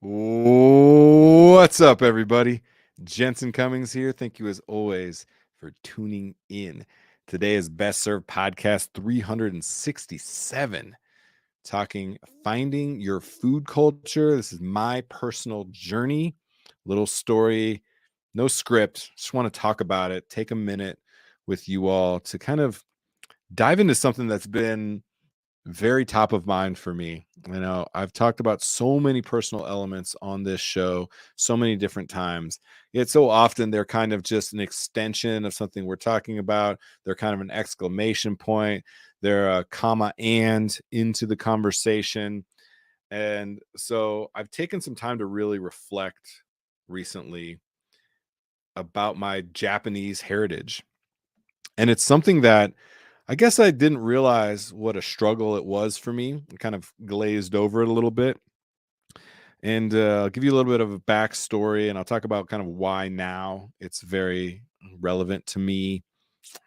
What's up, everybody? Jensen Cummings here. Thank you, as always, for tuning in. Today is Best Served Podcast 367, talking finding your food culture. This is my personal journey, little story, no script. Just want to talk about it, take a minute with you all to kind of dive into something that's been very top of mind for me. You know, I've talked about so many personal elements on this show so many different times. Yet so often they're kind of just an extension of something we're talking about. They're kind of an exclamation point. They're a comma and into the conversation. And so I've taken some time to really reflect recently about my Japanese heritage. And it's something that I guess I didn't realize what a struggle it was for me. I kind of glazed over it a little bit. And I'll give you a little bit of a backstory and I'll talk about kind of why now it's very relevant to me,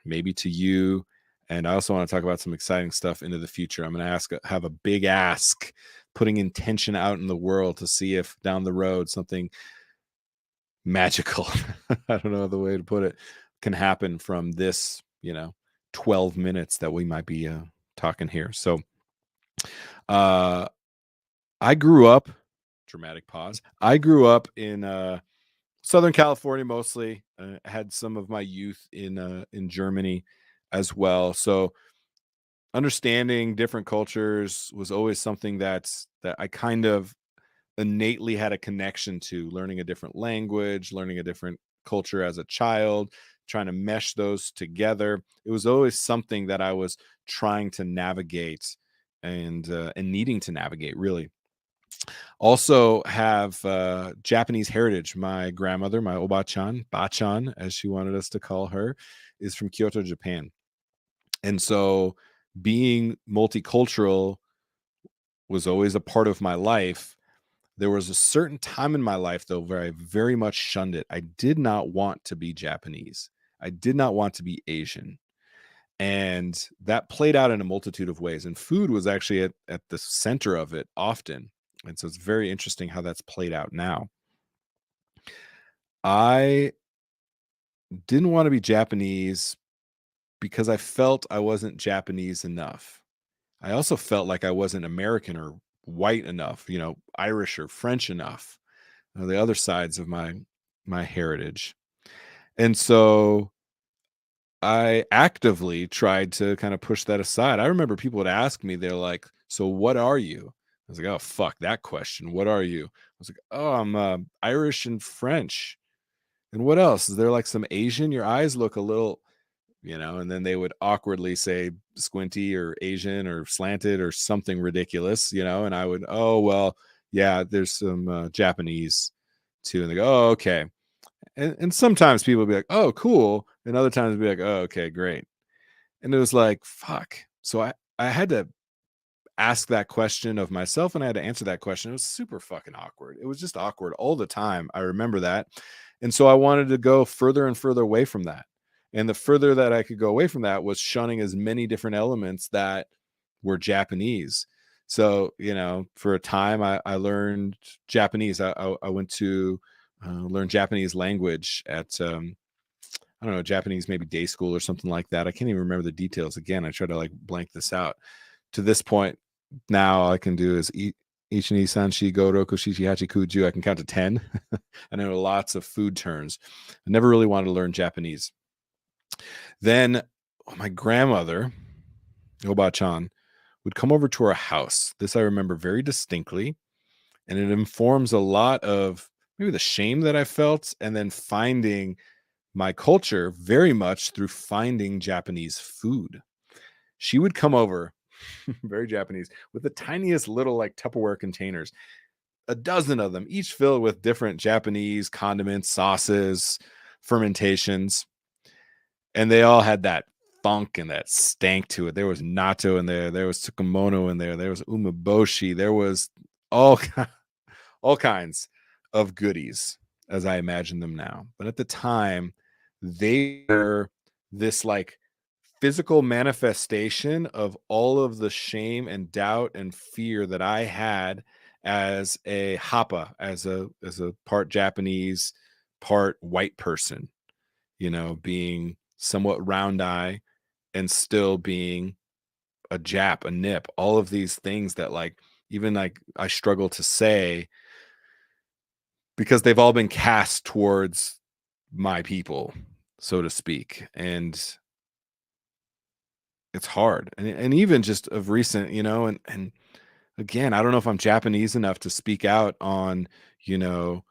maybe to you. And I also want to talk about some exciting stuff into the future. I'm going to have a big ask, putting intention out in the world to see if down the road something magical, I don't know the way to put it, can happen from this, 12 minutes that we might be talking here. So I grew up, dramatic pause. I grew up in Southern California mostly. Had some of my youth in Germany as well. So understanding different cultures was always something that I kind of innately had a connection to, learning a different language, learning a different culture as a child, trying to mesh those together. It was always something that I was trying to navigate and needing to navigate, really. Also have Japanese heritage. My grandmother, my Oba-chan, Bachan, as she wanted us to call her, is from Kyoto, Japan. And so being multicultural was always a part of my life. There was a certain time in my life, though, where I very much shunned it. I did not want to be Japanese. I did not want to be Asian. And that played out in a multitude of ways. And food was actually at the center of it often. And so it's very interesting how that's played out now. I didn't want to be Japanese because I felt I wasn't Japanese enough. I also felt like I wasn't American or white enough, Irish or French enough. The other sides of my heritage. And so I actively tried to kind of push that aside. I remember people would ask me, they're like, "So what are you?" I was like, "Oh, fuck that question. What are you?" I was like, "Oh, I'm Irish and French." And what else? Is there like some Asian? Your eyes look a little, and then they would awkwardly say squinty or Asian or slanted or something ridiculous, and I would, oh, well, yeah, there's some Japanese too. And they go, oh, okay. And sometimes people would be like, oh, cool. And other times be like, oh, okay, great. And it was like, fuck. So I had to ask that question of myself and I had to answer that question. It was super fucking awkward. It was just awkward all the time. I remember that. And so I wanted to go further and further away from that. And the further that I could go away from that was shunning as many different elements that were Japanese. So, for a time I learned Japanese. I went to learn Japanese language at, I don't know, Japanese, maybe day school or something like that. I can't even remember the details. Again, I try to like blank this out. To this point, now all I can do is eat Ichi Sanshi Go Roku Shichi Hachi Kuju. I can count to 10. I know lots of food terms. I never really wanted to learn Japanese. Then my grandmother, Oba-chan, would come over to our house. This I remember very distinctly. And it informs a lot of maybe the shame that I felt and then finding my culture very much through finding Japanese food. She would come over, very Japanese, with the tiniest little like Tupperware containers, a dozen of them, each filled with different Japanese condiments, sauces, fermentations. And they all had that funk and that stank to it. There was natto in there. There was tsukemono in there. There was umeboshi. There was all, all kinds of goodies as I imagine them now. But at the time, they were this like physical manifestation of all of the shame and doubt and fear that I had as a Hapa, as a part Japanese, part white person, being somewhat round eye and still being a Jap, a nip, all of these things that like even like I struggle to say because they've all been cast towards my people, so to speak. And it's hard. And even just of recent, and again, I don't know if I'm Japanese enough to speak out on, you know,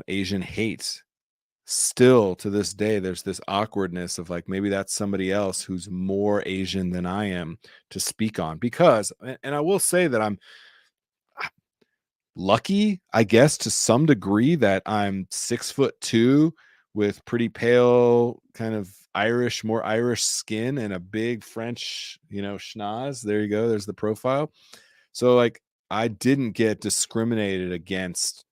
Asian hate. Still to this day, there's this awkwardness of like maybe that's somebody else who's more Asian than I am to speak on because, and I will say that I'm lucky, I guess, to some degree that I'm 6'2" with pretty pale, kind of more Irish skin and a big French, schnoz. There you go. There's the profile. So like I didn't get discriminated against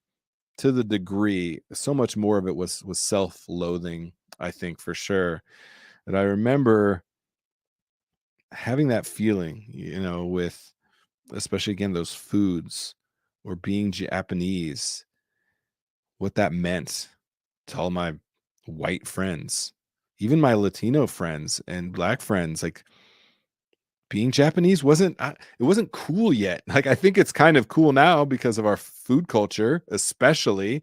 to the degree. So much more of it was self-loathing, I think for sure. And I remember having that feeling, with especially again those foods or being Japanese, what that meant to all my white friends, even my Latino friends and black friends. Like being Japanese it wasn't cool yet. Like I think it's kind of cool now because of our food culture, especially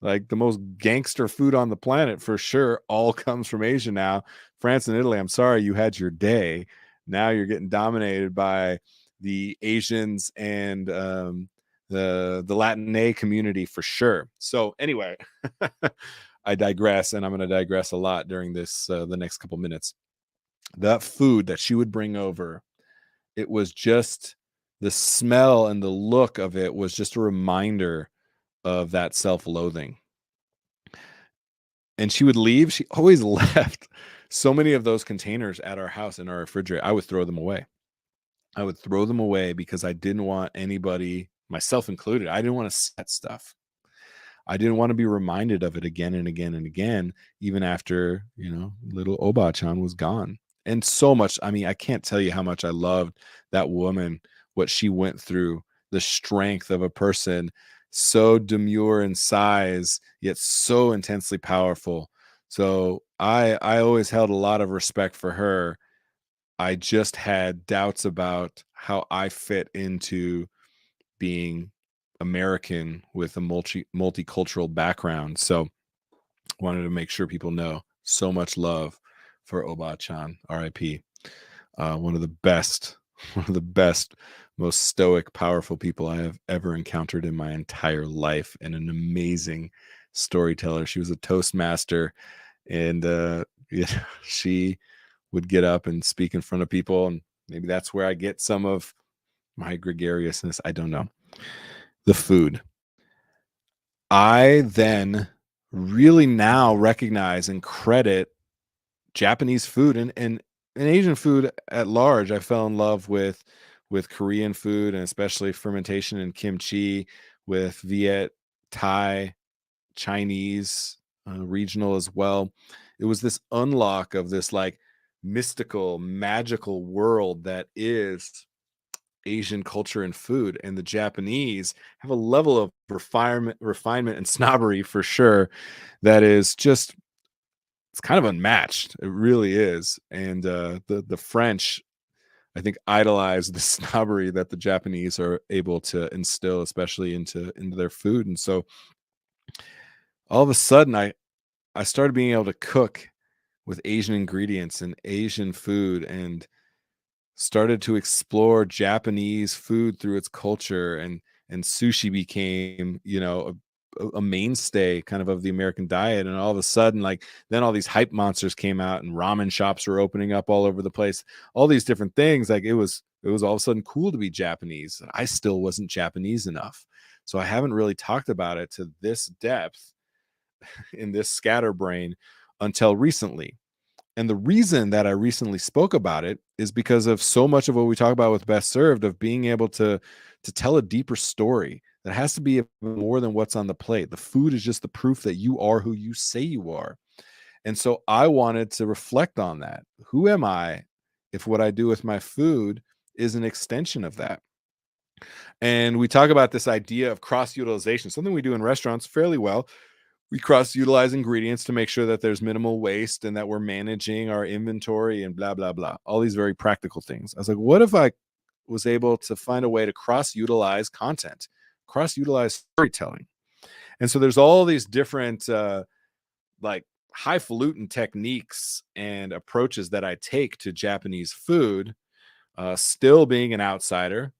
like the most gangster food on the planet for sure all comes from Asia now. France and Italy, I'm sorry you had your day. Now you're getting dominated by the Asians and the Latin A community for sure. So anyway, I digress, and I'm going to digress a lot during this the next couple minutes. That food that she would bring over, it was just the smell and the look of it was just a reminder of that self-loathing. And she would leave. She always left so many of those containers at our house in our refrigerator. I would throw them away. I would throw them away because I didn't want anybody, myself included, I didn't want to set stuff. I didn't want to be reminded of it again and again and again, even after, little Oba-chan was gone. And so much, I mean, I can't tell you how much I loved that woman, what she went through, the strength of a person so demure in size, yet so intensely powerful. So I always held a lot of respect for her. I just had doubts about how I fit into being American with a multicultural background. So wanted to make sure people know so much love for Oba-chan, RIP. One of the best, one of the best, most stoic, powerful people I have ever encountered in my entire life, and an amazing storyteller. She was a Toastmaster, and she would get up and speak in front of people, and maybe that's where I get some of my gregariousness. I don't know. The food. I then really now recognize and credit Japanese food and Asian food at large. I fell in love with Korean food and especially fermentation and kimchi, with Viet, Thai, Chinese, regional as well. It was this unlock of this like mystical, magical world that is Asian culture and food, and the Japanese have a level of refinement and snobbery for sure that is just, it's kind of unmatched. It really is. And the French, I think, idolize the snobbery that the Japanese are able to instill, especially into their food. And so all of a sudden, I started being able to cook with Asian ingredients and Asian food, and started to explore Japanese food through its culture, and sushi became, a mainstay kind of the American diet. And all of a sudden, like then all these hype monsters came out and ramen shops were opening up all over the place, all these different things. Like it was all of a sudden cool to be Japanese. I still wasn't Japanese enough. So I haven't really talked about it to this depth in this scatterbrain until recently. And the reason that I recently spoke about it is because of so much of what we talk about with Best Served, of being able to tell a deeper story that has to be more than what's on the plate. The food is just the proof that you are who you say you are. And so I wanted to reflect on that. Who am I if what I do with my food is an extension of that? And we talk about this idea of cross utilization, something we do in restaurants fairly well. We cross utilize ingredients to make sure that there's minimal waste and that we're managing our inventory and blah, blah, blah. All these very practical things. I was like, what if I was able to find a way to cross utilize content, cross utilize storytelling? And so there's all these different, like, highfalutin techniques and approaches that I take to Japanese food, still being an outsider,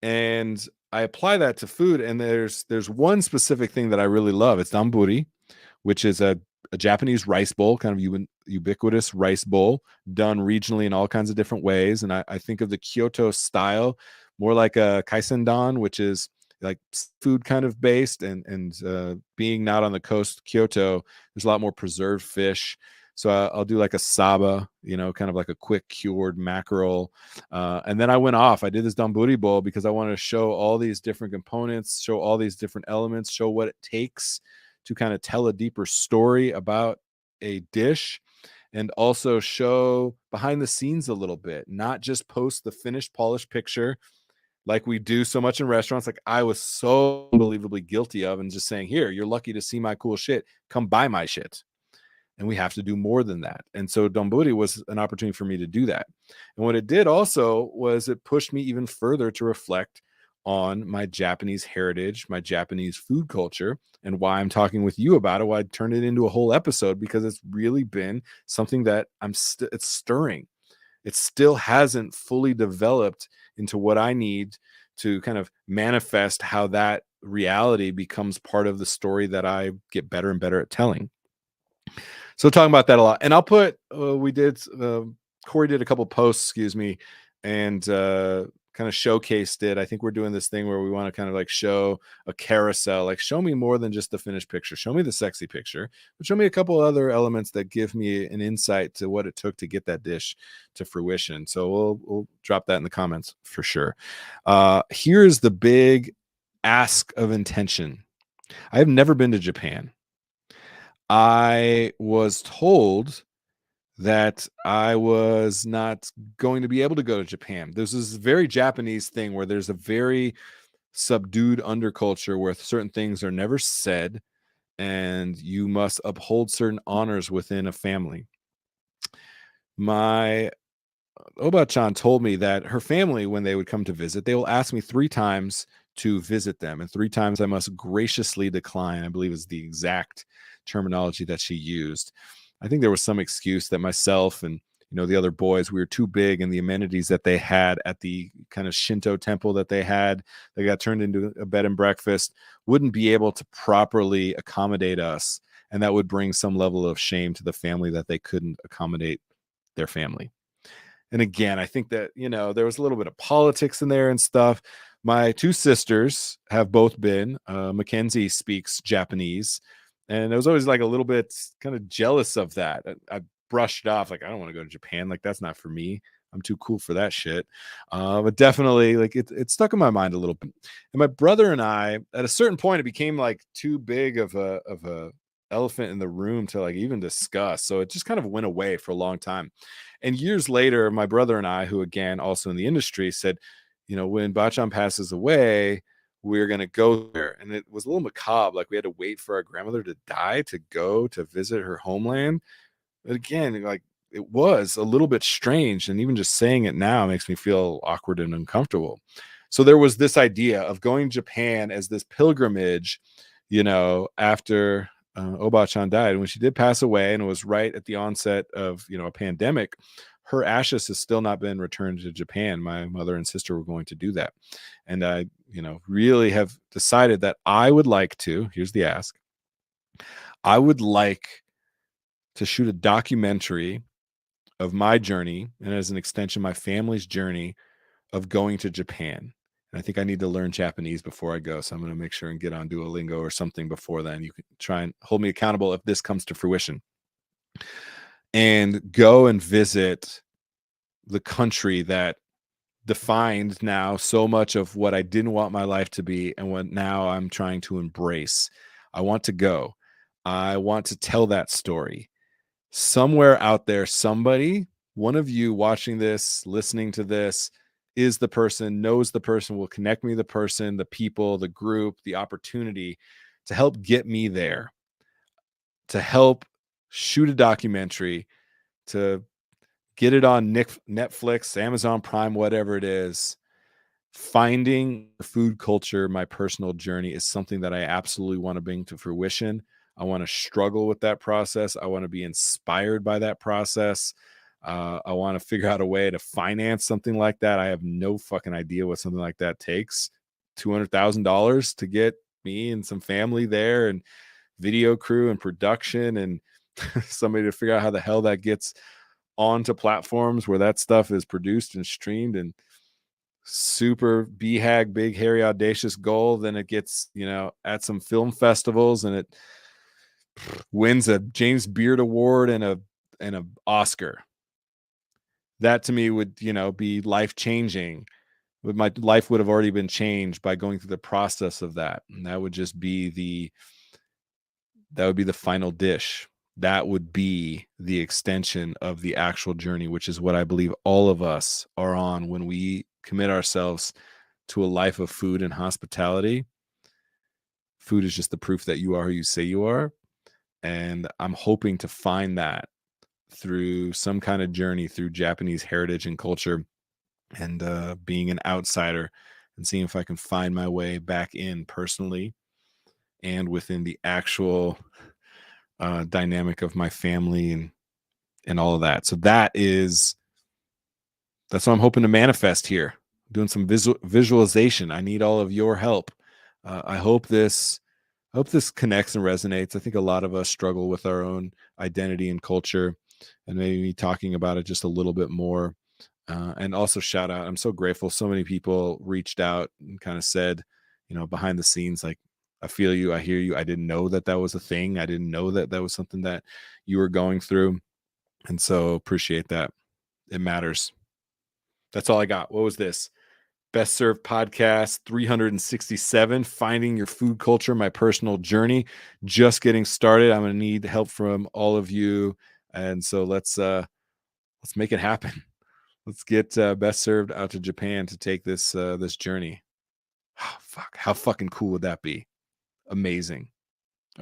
and I apply that to food. And there's one specific thing that I really love. It's donburi, which is a Japanese rice bowl, kind of ubiquitous rice bowl done regionally in all kinds of different ways. And I think of the Kyoto style more like a kaisendan, which is like food kind of based, and being not on the coast, Kyoto, there's a lot more preserved fish. So I'll do like a saba, kind of like a quick cured mackerel. And then I went off. I did this donburi bowl because I wanted to show all these different components, show all these different elements, show what it takes to kind of tell a deeper story about a dish, and also show behind the scenes a little bit, not just post the finished polished picture like we do so much in restaurants. Like I was so unbelievably guilty of, and just saying, here, you're lucky to see my cool shit, come buy my shit. And we have to do more than that. And so donburi was an opportunity for me to do that. And what it did also was it pushed me even further to reflect on my Japanese heritage, my Japanese food culture, and why I'm talking with you about it. Why I turned it into a whole episode, because it's really been something that it's stirring. It still hasn't fully developed into what I need to kind of manifest how that reality becomes part of the story that I get better and better at telling. So talking about that a lot, and I'll put Corey did a couple posts, excuse me, and kind of showcased it. I think we're doing this thing where we want to kind of like show a carousel, like show me more than just the finished picture, show me the sexy picture, but show me a couple other elements that give me an insight to what it took to get that dish to fruition. So we'll drop that in the comments for sure. Here's the big ask of intention. I have never been to Japan. I was told that I was not going to be able to go to Japan. There's this very Japanese thing where there's a very subdued underculture where certain things are never said, and you must uphold certain honors within a family. My Oba-chan told me that her family, when they would come to visit, they will ask me 3 times to visit them, and 3 times I must graciously decline, I believe is the exact terminology that she used. I think there was some excuse that myself and the other boys, we were too big, and the amenities that they had at the kind of Shinto temple that they had, that got turned into a bed and breakfast, wouldn't be able to properly accommodate us, and that would bring some level of shame to the family that they couldn't accommodate their family. And again, I think that, there was a little bit of politics in there and stuff. My 2 sisters have both been. Mackenzie speaks Japanese, and I was always like a little bit kind of jealous of that. I brushed off, like, I don't want to go to Japan. Like, that's not for me. I'm too cool for that shit. But definitely, like, it stuck in my mind a little bit. And my brother and I, at a certain point, it became like too big of a elephant in the room to like even discuss. So it just kind of went away for a long time. And years later, my brother and I, who again also in the industry, said, when Bachan passes away, we're going to go there. And it was a little macabre. Like we had to wait for our grandmother to die to go to visit her homeland. But again, like it was a little bit strange. And even just saying it now makes me feel awkward and uncomfortable. So there was this idea of going to Japan as this pilgrimage, after Oba-chan died. And when she did pass away, and it was right at the onset of, a pandemic, her ashes has still not been returned to Japan. My mother and sister were going to do that. And I, really have decided that I would like to, here's the ask, I would like to shoot a documentary of my journey, and as an extension, my family's journey of going to Japan. And I think I need to learn Japanese before I go. So I'm going to make sure and get on Duolingo or something before then. You can try and hold me accountable if this comes to fruition. And go and visit the country that defined now so much of what I didn't want my life to be and what now I'm trying to embrace. I want to go. I want to tell that story. Somewhere out there, somebody, one of you watching this, listening to this, is the person, knows the person, will connect me to the person, the people, the group, the opportunity to help get me there, to help shoot a documentary, to get it on Netflix, Amazon Prime, whatever it is. Finding food culture, my personal journey, is something that I absolutely want to bring to fruition. I want to struggle with that process. I want to be inspired by that process. I want to figure out a way to finance something like that. I have no fucking idea what something like that takes. $200,000 to get me and some family there, and video crew and production, and somebody to figure out how the hell that gets onto platforms where that stuff is produced and streamed, and super BHAG, big, hairy, audacious goal. Then it gets, at some film festivals, and it wins a James Beard Award and a Oscar. That to me would, be life changing. But my life would have already been changed by going through the process of that. And that would just be the final dish. That would be the extension of the actual journey, which is what I believe all of us are on when we commit ourselves to a life of food and hospitality. Food is just the proof that you are who you say you are. And I'm hoping to find that through some kind of journey through Japanese heritage and culture, and being an outsider, and seeing if I can find my way back in personally and within the actual dynamic of my family, and all of that. So that's what I'm hoping to manifest here. Doing some visualization. I need all of your help. I hope this connects and resonates. I think a lot of us struggle with our own identity and culture, and maybe talking about it just a little bit more. And also shout out, I'm so grateful. So many people reached out and kind of said, behind the scenes, like, I feel you, I hear you. I didn't know that was a thing. I didn't know that was something that you were going through. And so appreciate that. It matters. That's all I got. What was this? Best Served Podcast 367, Finding Your Food Culture, My Personal Journey. Just getting started. I'm going to need help from all of you. And so let's make it happen. Let's get Best Served out to Japan to take this journey. Oh, fuck. How fucking cool would that be? Amazing.